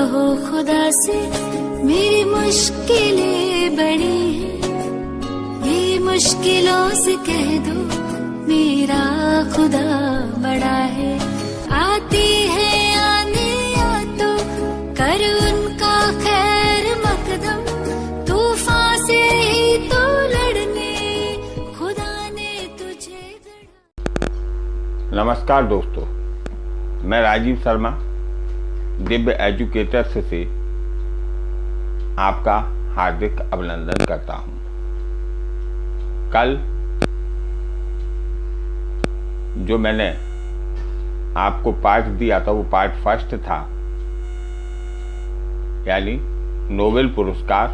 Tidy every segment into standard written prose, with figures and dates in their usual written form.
कहो खुदा से मेरी मुश्किलें बड़ी हैं, ये मुश्किलों से कह दो मेरा खुदा बड़ा है। आती है आने या तो कर उनका खैर मकदम, तूफान से ही तो लड़ने खुदा ने तुझे गढ़ा। नमस्कार दोस्तों, मैं राजीव शर्मा दिव्य एजुकेटर्स से आपका हार्दिक अभिनंदन करता हूं। कल जो मैंने आपको पाठ दिया था वो पाठ फर्स्ट था, यानी नोबेल पुरस्कार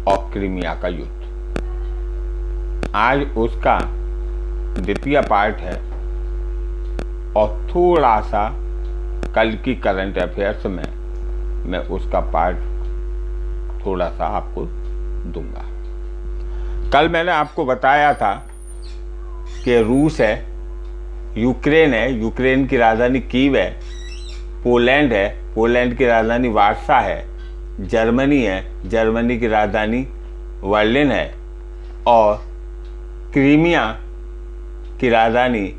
और क्रीमिया का युद्ध। आज उसका द्वितीय पार्ट है और थोड़ा सा कल की करंट अफेयर्स में मैं उसका पार्ट थोड़ा सा आपको दूंगा। कल मैंने आपको बताया था कि रूस है, यूक्रेन है, यूक्रेन की राजधानी कीव है, पोलैंड है, पोलैंड की राजधानी वार्सा है, जर्मनी है, जर्मनी की राजधानी बर्लिन है और क्रीमिया की राजधानी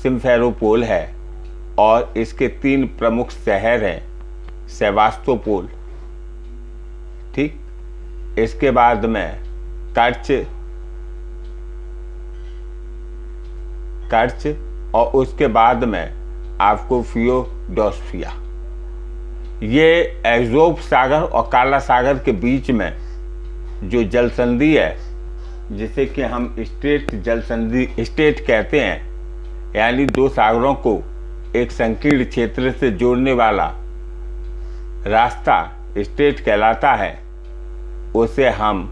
सिम्फेरोपोल है और इसके 3 प्रमुख शहर हैं सेवास्तोपोल, ठीक, इसके बाद में कर्च और उसके बाद में आपको फियोडोस्फिया। ये एज़ोव सागर और काला सागर के बीच में जो जल संधि है, जिसे कि हम जल संधि स्टेट कहते हैं, यानी 2 सागरों को एक संकीर्ण क्षेत्र से जोड़ने वाला रास्ता स्टेट कहलाता है, उसे हम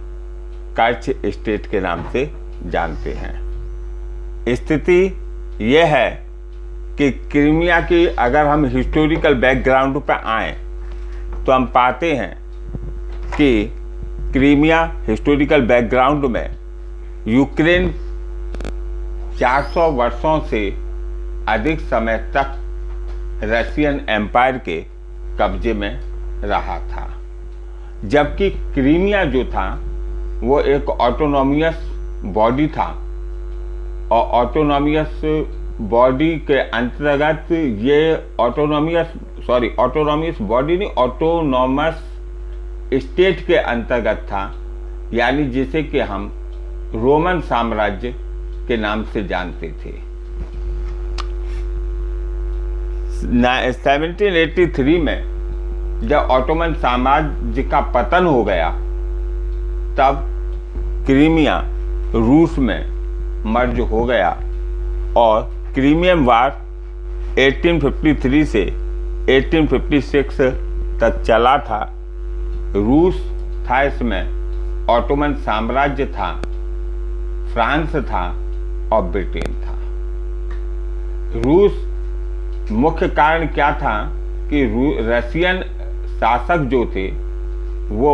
कर्च स्टेट के नाम से जानते हैं। स्थिति यह है कि क्रीमिया की अगर हम हिस्टोरिकल बैकग्राउंड पर आए तो हम पाते हैं कि क्रीमिया हिस्टोरिकल बैकग्राउंड में यूक्रेन 400 वर्षों से अधिक समय तक रशियन एम्पायर के कब्जे में रहा था, जबकि क्रीमिया जो था वो एक ऑटोनॉमियस बॉडी था और ऑटोनॉमियस बॉडी के अंतर्गत ये ऑटोनॉमियस बॉडी नहीं, ऑटोनॉमस स्टेट के अंतर्गत था, यानी जिसे कि हम रोमन साम्राज्य के नाम से जानते थे। 1783 में जब ऑटोमन साम्राज्य का पतन हो गया तब क्रीमिया रूस में मर्ज हो गया और क्रीमियन वार 1853 से 1856 तक चला था। रूस था, इसमें ऑटोमन साम्राज्य था, फ्रांस था और ब्रिटेन था। रूस मुख्य कारण क्या था कि रशियन शासक जो थे वो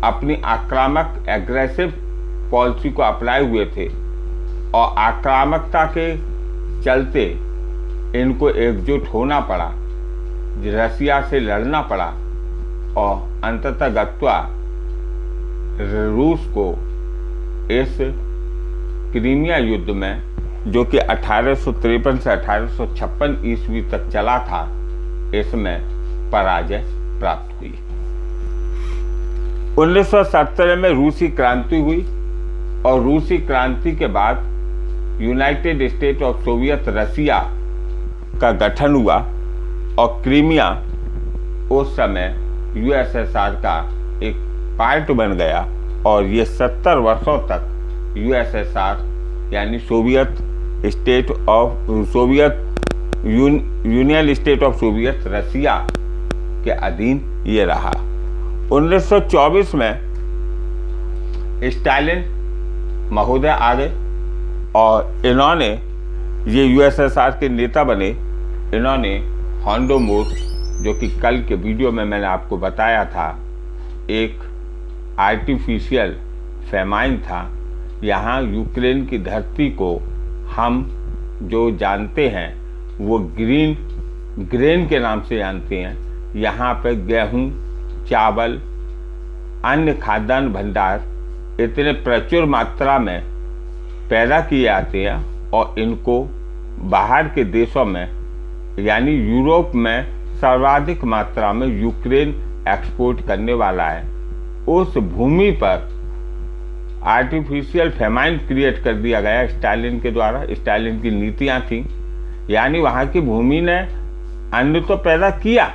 अपनी आक्रामक एग्रेसिव पॉलिसी को अप्लाई हुए थे और आक्रामकता के चलते इनको एकजुट होना पड़ा, रसिया से लड़ना पड़ा और अंततः गत्वा रूस को इस क्रीमिया युद्ध में, जो कि 1853 से 1856 ईस्वी तक चला था, इसमें पराजय प्राप्त हुई। 1917 में रूसी क्रांति हुई और रूसी क्रांति के बाद यूनाइटेड स्टेट ऑफ सोवियत रसिया का गठन हुआ और क्रीमिया उस समय यूएसएसआर का एक पार्ट बन गया और ये 70 वर्षों तक यूएसएसआर यानी यूनियन स्टेट ऑफ सोवियत रसिया के अधीन ये रहा। 1924 में स्टालिन महोदय आ गए और इन्होंने, ये यूएसएसआर के नेता बने, इन्होंने हॉलोडोमोर, जो कि कल के वीडियो में मैंने आपको बताया था, एक आर्टिफिशियल फेमाइन था। यहाँ यूक्रेन की धरती को हम जो जानते हैं वो ग्रीन ग्रेन के नाम से जानते हैं। यहाँ पे गेहूं, चावल, अन्य खाद्यान्न भंडार इतने प्रचुर मात्रा में पैदा किए जाते हैं और इनको बाहर के देशों में यानी यूरोप में सर्वाधिक मात्रा में यूक्रेन एक्सपोर्ट करने वाला है। उस भूमि पर आर्टिफिशियल फेमाइन क्रिएट कर दिया गया स्टालिन के द्वारा। स्टालिन की नीतियां थी, यानी वहाँ की भूमि ने अन्न तो पैदा किया,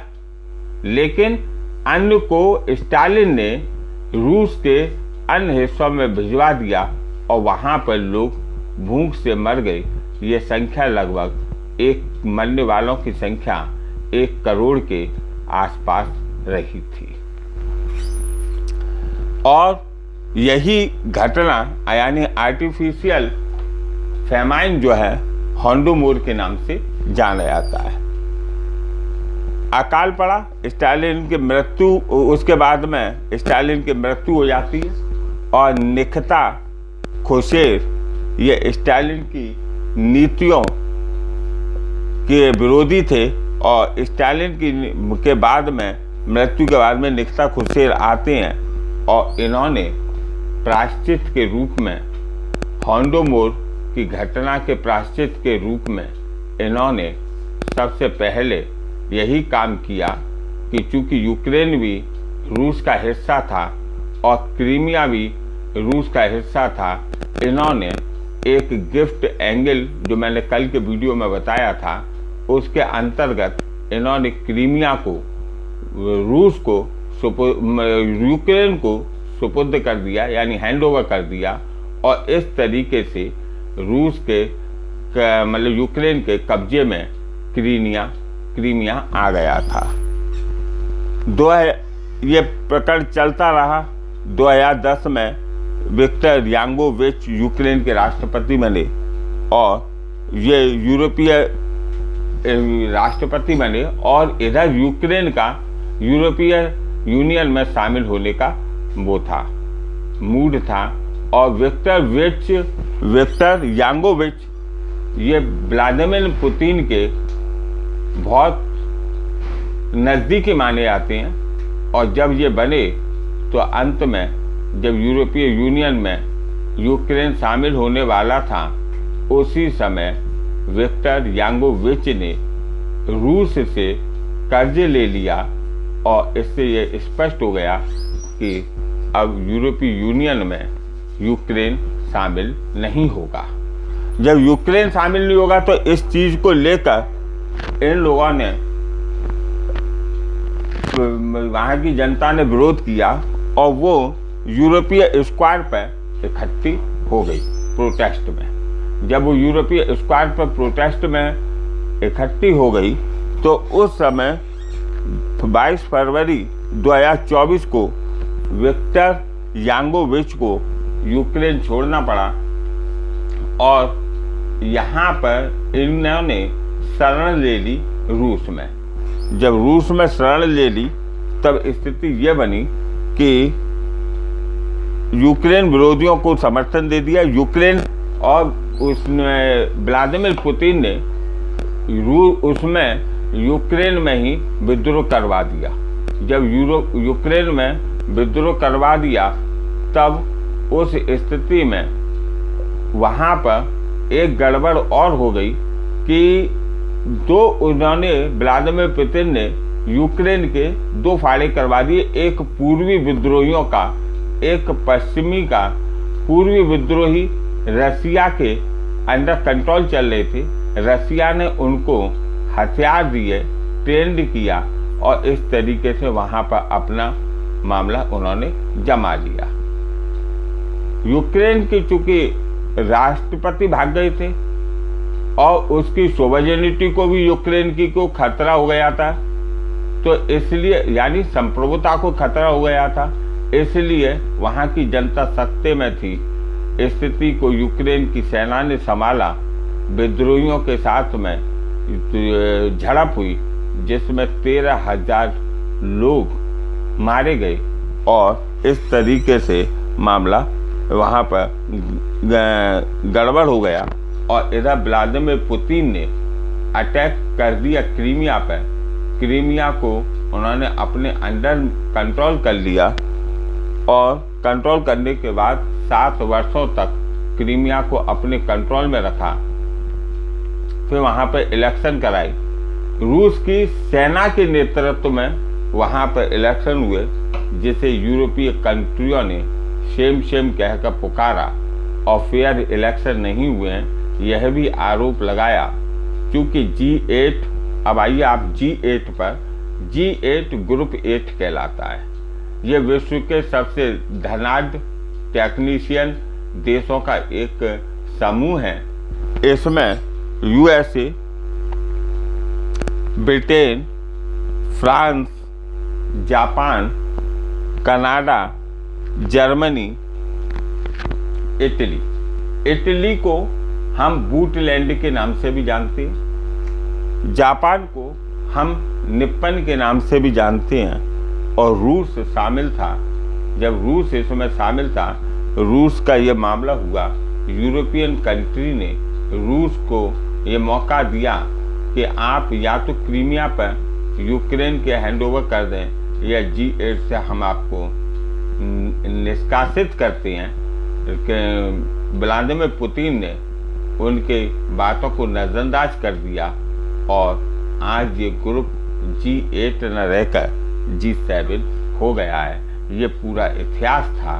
लेकिन अन्न को स्टालिन ने रूस के अन्य हिस्सों में भिजवा दिया और वहाँ पर लोग भूख से मर गए। ये संख्या लगभग मरने वालों की संख्या 1 करोड़ के आसपास रही थी। और यही घटना यानी आर्टिफिशियल फेमाइन जो है हॉलोडोमोर के नाम से जाना जाता है। अकाल पड़ा, स्टालिन की मृत्यु, उसके बाद में स्टालिन की मृत्यु हो जाती है और निकिता खुरुश्चेव ये स्टालिन की नीतियों के विरोधी थे और स्टालिन के बाद में मृत्यु के बाद में निकिता खुरुश्चेव आते हैं और इन्होंने प्रायश्चित के रूप में हॉलोडोमोर की घटना के प्रायश्चित के रूप में इन्होंने सबसे पहले यही काम किया कि चूंकि यूक्रेन भी रूस का हिस्सा था और क्रीमिया भी रूस का हिस्सा था, इन्होंने एक गिफ्ट एंगल जो मैंने कल के वीडियो में बताया था उसके अंतर्गत इन्होंने क्रीमिया को रूस को यूक्रेन को सुपुर्द कर दिया, यानी हैंड ओवर कर दिया और इस तरीके से रूस के मतलब यूक्रेन के कब्जे में क्रीमिया आ गया था। ये प्रकरण चलता रहा। 2010 में विक्टर यानुकोविच यूक्रेन के राष्ट्रपति बने और ये यूरोपीय राष्ट्रपति बने और इधर यूक्रेन का यूरोपीय यूनियन में शामिल होने का वो था, मूड था। और विक्टर यानुकोविच ये व्लादिमीर पुतिन के बहुत नज़दीकी माने जाते हैं और जब ये बने तो अंत में जब यूरोपीय यूनियन में यूक्रेन शामिल होने वाला था उसी समय विक्टर यानुकोविच ने रूस से कर्ज ले लिया और इससे ये स्पष्ट हो गया कि अब यूरोपीय यूनियन में यूक्रेन शामिल नहीं होगा। जब यूक्रेन शामिल नहीं होगा तो इस चीज़ को लेकर इन लोगों ने वहाँ की जनता ने विरोध किया और वो यूरोपीय स्क्वायर पर इकट्ठी हो गई प्रोटेस्ट में। जब वो यूरोपीय स्क्वायर पर प्रोटेस्ट में इकट्ठी हो गई तो उस समय 22 फरवरी 2024 को विक्टर यानुकोविच को यूक्रेन छोड़ना पड़ा और यहाँ पर इन्होंने शरण ले ली रूस में। जब रूस में शरण ले ली तब स्थिति ये बनी कि यूक्रेन विरोधियों को समर्थन दे दिया यूक्रेन और उसमें व्लादिमीर पुतिन ने उसमें यूक्रेन में ही विद्रोह करवा दिया। जब यूक्रेन में विद्रोह करवा दिया तब उस स्थिति में वहाँ पर एक गड़बड़ और हो गई कि उन्होंने व्लादिमीर पुतिन ने यूक्रेन के 2 फाड़े करवा दिए, एक पूर्वी विद्रोहियों का, एक पश्चिमी का। पूर्वी विद्रोही रसिया के अंडर कंट्रोल चल रहे थे, रसिया ने उनको हथियार दिए, ट्रेंड किया और इस तरीके से वहाँ पर अपना मामला उन्होंने जमा लिया। यूक्रेन के चूंकि राष्ट्रपति भाग गए थे और उसकी सोवरेनिटी को भी यूक्रेन की को खतरा हो गया था, तो इसलिए यानी संप्रभुता को खतरा हो गया था, इसलिए वहाँ की जनता सत्ते में थी। स्थिति को यूक्रेन की सेना ने संभाला। विद्रोहियों के साथ में झड़प हुई जिसमें 13,000 लोग मारे गए और इस तरीके से मामला वहाँ पर गड़बड़ हो गया। और इधर व्लादिमीर पुतिन ने अटैक कर दिया क्रीमिया पर। क्रीमिया को उन्होंने अपने अंडर कंट्रोल कर लिया और कंट्रोल करने के बाद 7 वर्षों तक क्रीमिया को अपने कंट्रोल में रखा। फिर वहाँ पर इलेक्शन कराई। रूस की सेना के नेतृत्व में वहाँ पर इलेक्शन हुए, जिसे यूरोपीय कंट्रियों ने शेम कहकर पुकारा और फेयर इलेक्शन नहीं हुए हैं, यह भी आरोप लगाया। क्योंकि G8, अब आइए आप G8 पर, G8 ग्रुप 8 कहलाता है। यह विश्व के सबसे धनाढ्य टेक्नीशियन देशों का एक समूह है। इसमें USA, Britain, France, Japan, Canada, Germany, Italy को हम बूटलैंड के नाम से भी जानते हैं, जापान को हम निप्पन के नाम से भी जानते हैं, और रूस शामिल था। जब रूस इसमें शामिल था, रूस का ये मामला हुआ, यूरोपियन कंट्री ने रूस को ये मौका दिया कि आप या तो क्रीमिया पर यूक्रेन के हैंडओवर कर दें या G8 से हम आपको निष्कासित करते हैं। व्लादिमीर पुतिन ने उनके बातों को नजरअंदाज कर दिया और आज ये ग्रुप G8 न रहकर G7 हो गया है। ये पूरा इतिहास था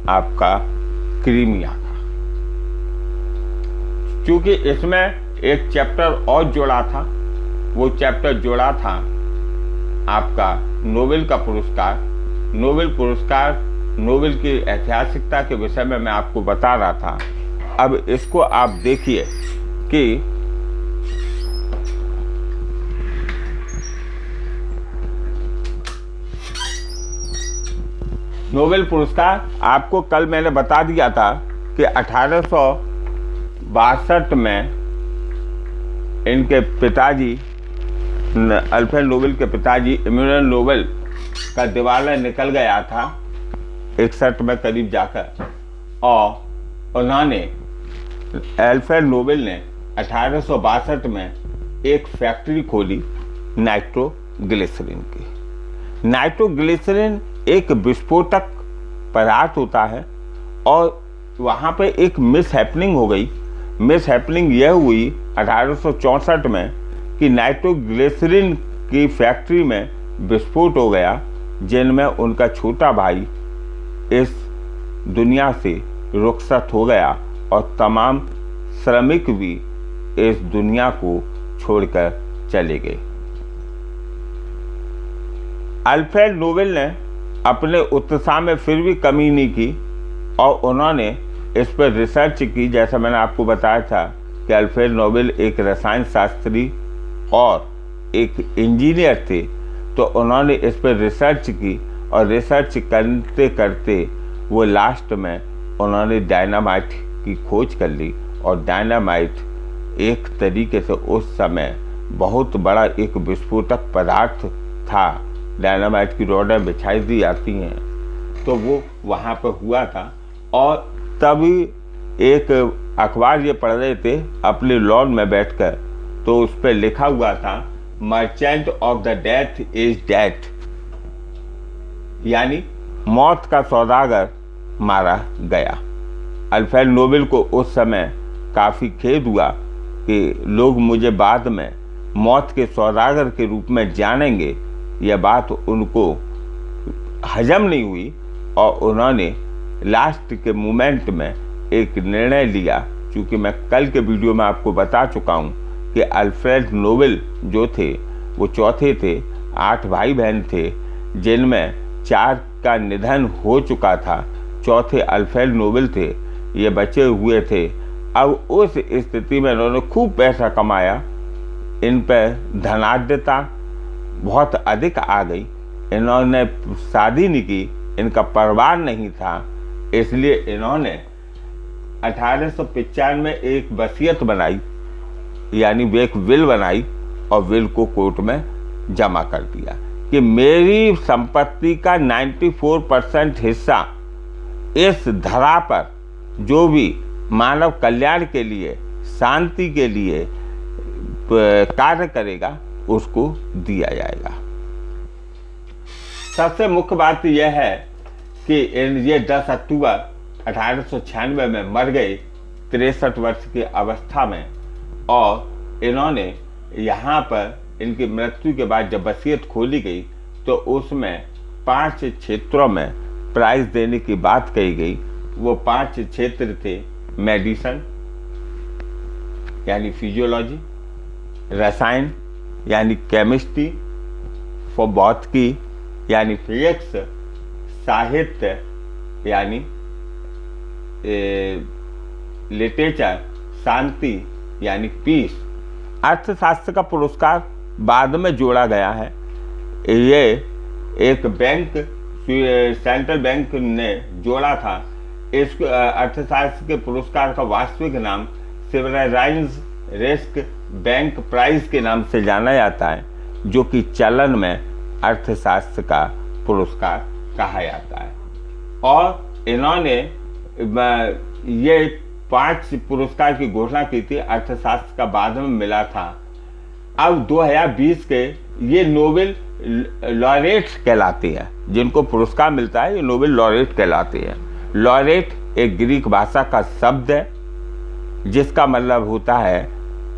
आपका क्रीमिया का। क्योंकि इसमें एक चैप्टर और जोड़ा था, वो चैप्टर जोड़ा था आपका नोबेल का पुरस्कार। नोबेल की ऐतिहासिकता के विषय में मैं आपको बता रहा था। अब इसको आप देखिए कि नोबेल पुरस्कार आपको कल मैंने बता दिया था कि 1862 में इनके पिताजी, अल्फ्रेड नोबेल के पिताजी इमैनुएल नोबेल का दिवाला निकल गया था 61 में करीब जाकर, और उन्होंने अल्फ्रेड नोबेल ने 1862 में एक फैक्ट्री खोली नाइट्रोग्लिसरीन की। नाइट्रोग्लिसरीन एक विस्फोटक पदार्थ होता है, और वहाँ पे एक मिसहैपनिंग हो गई। मिसहैपनिंग यह हुई 1864 में कि नाइट्रोग्लिसरीन की फैक्ट्री में विस्फोट हो गया, जिनमें उनका छोटा भाई इस दुनिया से रुखसत हो गया और तमाम श्रमिक भी इस दुनिया को छोड़कर चले गए। अल्फ्रेड नोबेल ने अपने उत्साह में फिर भी कमी नहीं की और उन्होंने इस पर रिसर्च की। जैसा मैंने आपको बताया था कि अल्फ्रेड नोबेल एक रसायन शास्त्री और एक इंजीनियर थे, तो उन्होंने इस पर रिसर्च की और रिसर्च करते करते वो लास्ट में उन्होंने डायनामाइट की खोज कर ली। और डायनामाइट एक तरीके से उस समय बहुत बड़ा एक विस्फोटक पदार्थ था। डायनामाइट की रॉडें बिछाई दी जाती हैं, तो वो वहाँ पर हुआ था। और तभी एक अखबार ये पढ़ रहे थे अपने लॉन में बैठकर, तो उस पर लिखा हुआ था merchant of the death is death, यानी मौत का सौदागर मारा गया। अल्फ्रेड नोबेल को उस समय काफ़ी खेद हुआ कि लोग मुझे बाद में मौत के सौदागर के रूप में जानेंगे। यह बात उनको हजम नहीं हुई और उन्होंने लास्ट के मोमेंट में एक निर्णय लिया। क्योंकि मैं कल के वीडियो में आपको बता चुका हूँ कि अल्फ्रेड नोबेल जो थे वो चौथे थे। 8 भाई बहन थे, जिनमें 4 का निधन हो चुका था। चौथे अल्फ्रेड नोबेल थे, ये बचे हुए थे। अब उस स्थिति में इन्होंने खूब पैसा कमाया, इन पर धनाढ्यता बहुत अधिक आ गई। इन्होंने शादी नहीं की, इनका परिवार नहीं था, इसलिए इन्होंने 1895 में एक वसीयत बनाई, यानी वे एक विल बनाई और विल को कोर्ट में जमा कर दिया कि मेरी संपत्ति का 94% हिस्सा इस धरा पर जो भी मानव कल्याण के लिए, शांति के लिए, कार्य करेगा उसको दिया जाएगा। सबसे मुख्य बात यह है कि ये 10 अक्टूबर 1896 में मर गए 63 वर्ष की अवस्था में, और इन्होंने यहाँ पर इनकी मृत्यु के बाद जब वसीयत खोली गई तो उसमें 5 क्षेत्रों में प्राइज देने की बात कही गई। वो 5 क्षेत्र थे: मेडिसिन यानी फिजियोलॉजी, रसायन यानी केमिस्ट्री, भौतिकी यानी फिजिक्स, साहित्य यानी लिटरेचर, शांति यानी पीस। अर्थशास्त्र का पुरस्कार बाद में जोड़ा गया है। ये एक बैंक, सेंट्रल बैंक ने जोड़ा था। इस अर्थशास्त्र के पुरस्कार का वास्तविक नाम सिविलाइज्ड रिस्क बैंक प्राइज के नाम से जाना जाता है, जो कि चलन में अर्थशास्त्र का पुरस्कार कहा जाता है। और इन्होंने ये 5 पुरस्कार की घोषणा की थी। अर्थशास्त्र का बाद में मिला था। अब 2020 के ये नोबेल लॉरेट कहलाते हैं। जिनको पुरस्कार मिलता है ये नोबेल लॉरेट कहलाते हैं। लॉरेट एक ग्रीक भाषा का शब्द है जिसका मतलब होता है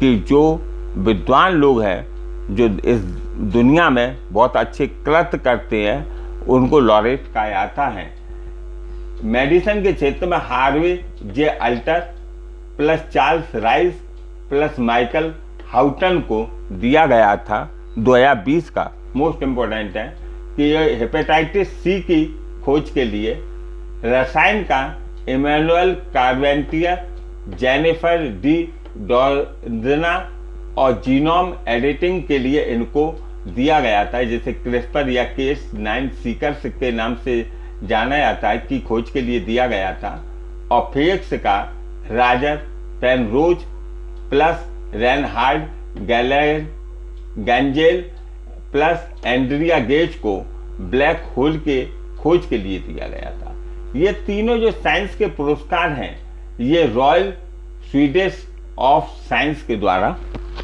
कि जो विद्वान लोग हैं, जो इस दुनिया में बहुत अच्छे कृत्य करते हैं, उनको लॉरेट कहा जाता है। मेडिसिन के क्षेत्र में Harvey J Alter plus Charles Rice plus Michael Houghton को दिया गया था 2020 का। मोस्ट इम्पोर्टेंट है कि ये हेपेटाइटिस सी की खोज के लिए। रसायन का इमैनुअल कार्वेंटियर, जेनिफर डी डॉर्जना और जीनोम एडिटिंग के लिए इनको दिया गया था, जिसे क्रिस्पर या केस 9 सीकर्स के नाम से जाना जाता है, की खोज के लिए दिया गया था। और फिजिक्स का Roger Penrose plus Reinhard Genzel plus Andrea Ghez को ब्लैक होल के खोज के लिए दिया गया था। ये तीनों जो साइंस के पुरस्कार हैं, ये रॉयल स्वीडिश ऑफ साइंस के द्वारा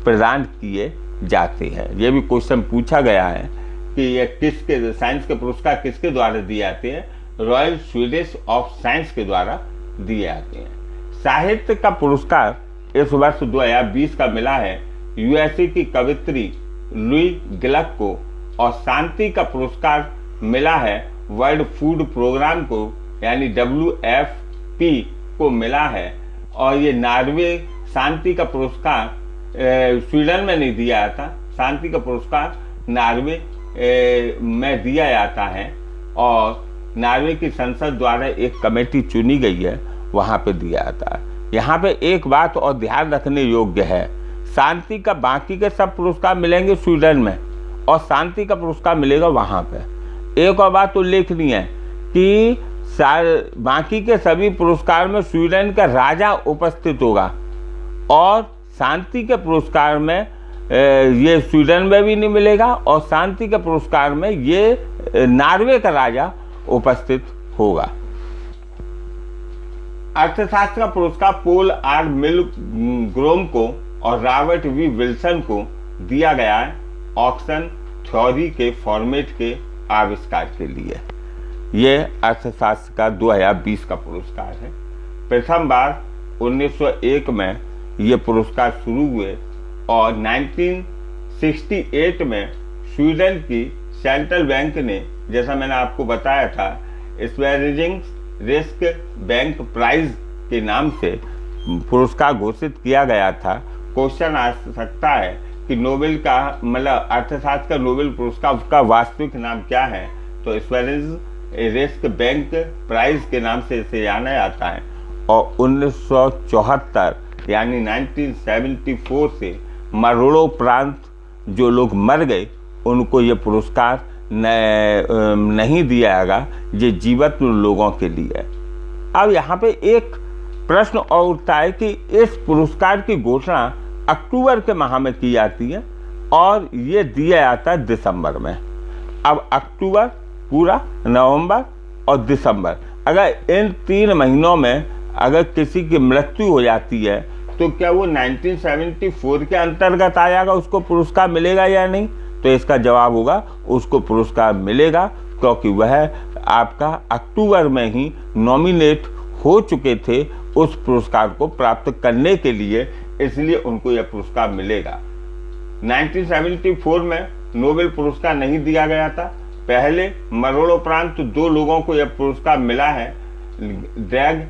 प्रदान किए जाते हैं। ये भी क्वेश्चन पूछा गया है कि ये किसके, साइंस के पुरस्कार किसके द्वारा दिए जाते हैं? रॉयल स्वीडिश ऑफ साइंस के द्वारा दिए जाते हैं। साहित्य का पुरस्कार इस वर्ष 2020 का मिला है यूएसए की कवित्री लुई ग्लक को, और शांति का पुरस्कार मिला है वर्ल्ड फूड प्रोग्राम को यानी WFP को मिला है। और ये नॉर्वे शांति का पुरस्कार स्वीडन में नहीं दिया जाता, शांति का पुरस्कार नॉर्वे में दिया जाता है, और नॉर्वे की संसद द्वारा एक कमेटी चुनी गई है, वहाँ पे दिया जाता है। यहाँ पे एक बात और ध्यान रखने योग्य है, शांति का बाकी के सब पुरस्कार मिलेंगे स्वीडन में, और शांति का पुरस्कार मिलेगा वहाँ पे। एक और बात उल्लेखनीय है कि बाकी के सभी पुरस्कार में स्वीडन का राजा उपस्थित होगा, और शांति के पुरस्कार में ये स्वीडन में भी नहीं मिलेगा, और शांति के पुरस्कार में ये नॉर्वे का राजा उपस्थित होगा। अर्थशास्त्र का पुरस्कार पोल आर मिलग्रोम को और रॉबर्ट वी विल्सन को दिया गया है ऑक्शन थ्योरी के फॉर्मेट के आविष्कार के लिए। ये अर्थशास्त्र का 2020 का पुरस्कार है। प्रथम बार 1901 में ये पुरस्कार शुरू हुए, और 1968 में स्वीडन की सेंट्रल बैंक ने, जैसा मैंने आपको बताया था, स्वेरिजिंग रिस्क बैंक प्राइज के नाम से पुरस्कार घोषित किया गया था। क्वेश्चन आ सकता है कि नोबेल का मतलब अर्थशास्त्र का नोबेल पुरस्कार का वास्तविक नाम क्या है? तो स्वेरिजिंग रिस्क बैंक प्राइज के नाम से इसे जाना जाता है। और 1974 यानी 1974 से मरणोपरांत जो लोग मर गए उनको ये पुरस्कार नहीं दिया जाएगा, ये जीवित लोगों के लिए। अब यहाँ पे एक प्रश्न और उठता है कि इस पुरस्कार की घोषणा अक्टूबर के माह में की जाती है और ये दिया जाता है दिसंबर में। अब अक्टूबर पूरा, नवंबर और दिसंबर, अगर इन 3 महीनों में अगर किसी की मृत्यु हो जाती है तो क्या वो 1974 के अंतर्गत आएगा, उसको पुरस्कार मिलेगा या नहीं? तो इसका जवाब होगा उसको पुरस्कार मिलेगा, क्योंकि वह आपका अक्टूबर में ही नॉमिनेट हो चुके थे उस पुरस्कार को प्राप्त करने के लिए, इसलिए उनको यह पुरस्कार मिलेगा। 1974 में नोबेल पुरस्कार नहीं दिया गया था। पहले मरणोपरांत 2 लोगों को यह पुरस्कार मिला है। ड्रैग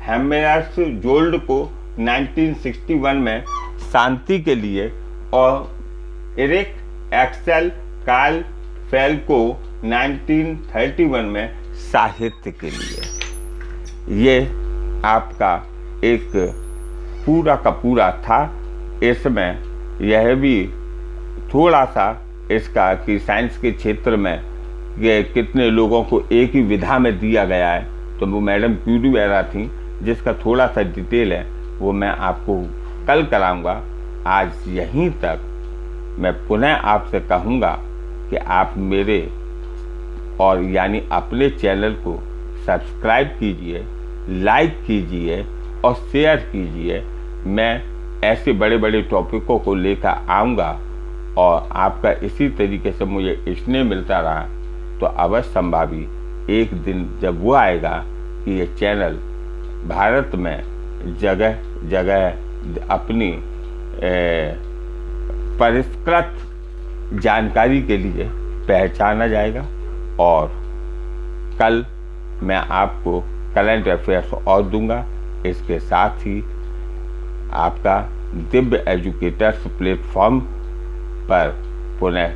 हैमरशोल्ड को 1961 में शांति के लिए और एरिक एक्सेल कार्ल फेल को 1931 में साहित्य के लिए। ये आपका एक पूरा का पूरा था। इसमें यह भी थोड़ा सा इसका कि साइंस के क्षेत्र में ये कितने लोगों को एक ही विधा में दिया गया है, तो वो मैडम क्यूरी वगैरह थी, जिसका थोड़ा सा डिटेल है वो मैं आपको कल कराऊंगा। आज यहीं तक मैं पुनः आपसे कहूँगा कि आप मेरे और यानी अपने चैनल को सब्सक्राइब कीजिए, लाइक कीजिए और शेयर कीजिए। मैं ऐसे बड़े बड़े टॉपिकों को लेकर आऊँगा और आपका इसी तरीके से मुझे स्नेह मिलता रहा तो अवश्य संभावी एक दिन जब वो आएगा कि ये चैनल भारत में जगह जगह अपनी परिष्कृत जानकारी के लिए पहचाना जाएगा। और कल मैं आपको करंट अफेयर्स और दूंगा। इसके साथ ही आपका दिव्य एजुकेटर्स प्लेटफॉर्म पर पुनः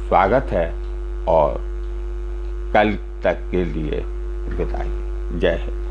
स्वागत है और कल तक के लिए विदाई। जय हिंद।